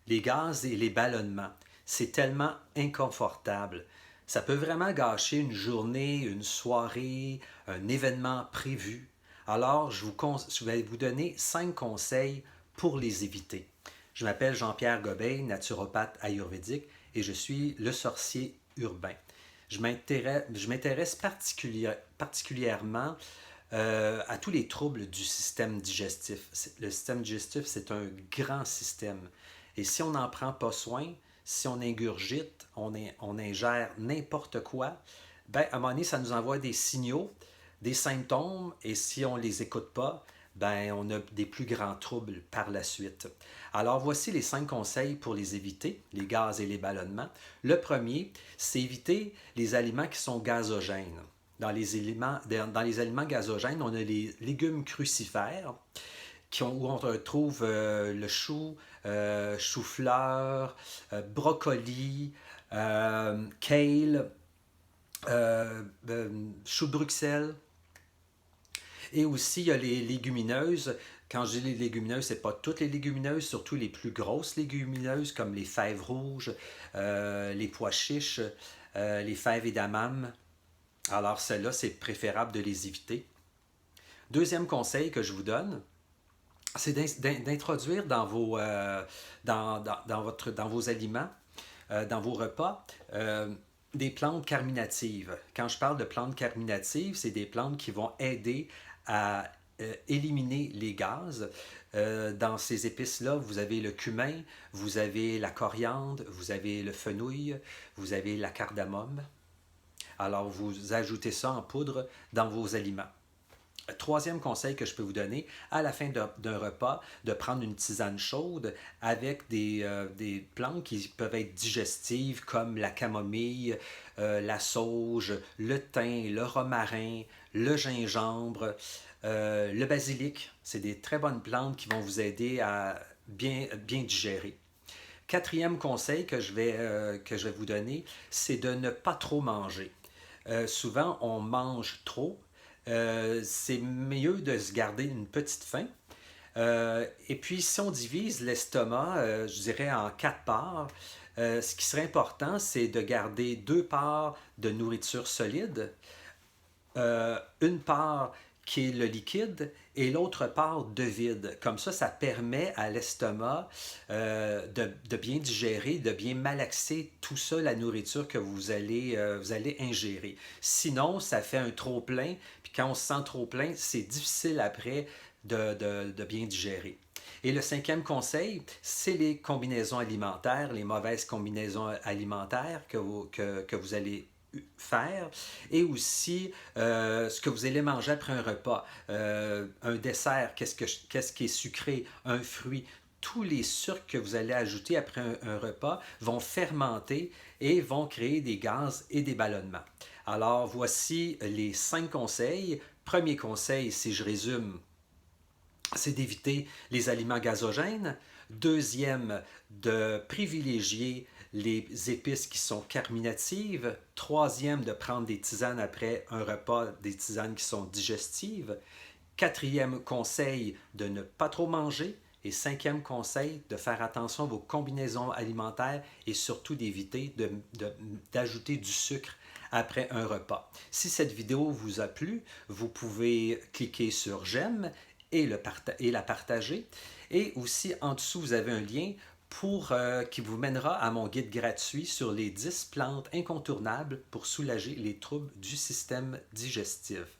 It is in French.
Les gaz et les ballonnements, c'est tellement inconfortable. Ça peut vraiment gâcher une journée, une soirée, un événement prévu. Alors, je vais vous donner 5 conseils pour les éviter. Je m'appelle Jean-Pierre Gobeil, naturopathe ayurvédique, et je suis le sorcier urbain. Je m'intéresse particulièrement à tous les troubles du système digestif. Le système digestif, c'est un grand système. Et si on n'en prend pas soin, si on ingurgite, on ingère n'importe quoi, ben, à un moment donné, ça nous envoie des signaux, des symptômes, et si on ne les écoute pas, ben, on a des plus grands troubles par la suite. Alors, voici les 5 conseils pour les éviter, les gaz et les ballonnements. Le premier, c'est éviter les aliments qui sont gazogènes. Dans les aliments gazogènes, on a les légumes crucifères où on retrouve le chou, chou-fleur, brocoli, kale, chou de Bruxelles. Et aussi, il y a les légumineuses. Quand je dis les légumineuses, ce n'est pas toutes les légumineuses, surtout les plus grosses légumineuses comme les fèves rouges, les pois chiches, les fèves edamame. Alors, celles-là, c'est préférable de les éviter. Deuxième conseil que je vous donne, c'est d'introduire dans vos aliments, dans vos repas, des plantes carminatives. Quand je parle de plantes carminatives, c'est des plantes qui vont aider à éliminer les gaz. Dans ces épices-là, vous avez le cumin, vous avez la coriandre, vous avez le fenouil, vous avez la cardamome. Alors, vous ajoutez ça en poudre dans vos aliments. Troisième conseil que je peux vous donner, à la fin d'un repas, de prendre une tisane chaude avec des plantes qui peuvent être digestives comme la camomille, la sauge, le thym, le romarin, le gingembre, le basilic. C'est des très bonnes plantes qui vont vous aider à bien digérer. Quatrième conseil que je vais vous donner, c'est de ne pas trop manger. Souvent, on mange trop. C'est mieux de se garder une petite faim. Et puis, si on divise l'estomac, je dirais en 4 parts, ce qui serait important, c'est de garder 2 parts de nourriture solide, une part qui est le liquide et l'autre part de vide. Comme ça permet à l'estomac de bien digérer, de bien malaxer tout ça, la nourriture que vous allez ingérer. Sinon, ça fait un trop-plein, puis quand on se sent trop-plein, c'est difficile après de bien digérer. Et le cinquième conseil, c'est les combinaisons alimentaires, les mauvaises combinaisons alimentaires que vous allez faire et aussi ce que vous allez manger après un repas. Un dessert, qu'est-ce qui est sucré, un fruit. Tous les sucres que vous allez ajouter après un repas vont fermenter et vont créer des gaz et des ballonnements. Alors, voici les 5 conseils. Premier conseil, si je résume, c'est d'éviter les aliments gazogènes. Deuxième, de privilégier les épices qui sont carminatives. Troisième, de prendre des tisanes après un repas, des tisanes qui sont digestives. Quatrième conseil, de ne pas trop manger. Et cinquième conseil, de faire attention à vos combinaisons alimentaires et surtout d'éviter d'ajouter du sucre après un repas. Si cette vidéo vous a plu, vous pouvez cliquer sur j'aime et la partager. Et aussi, en dessous, vous avez un lien qui vous mènera à mon guide gratuit sur les 10 plantes incontournables pour soulager les troubles du système digestif.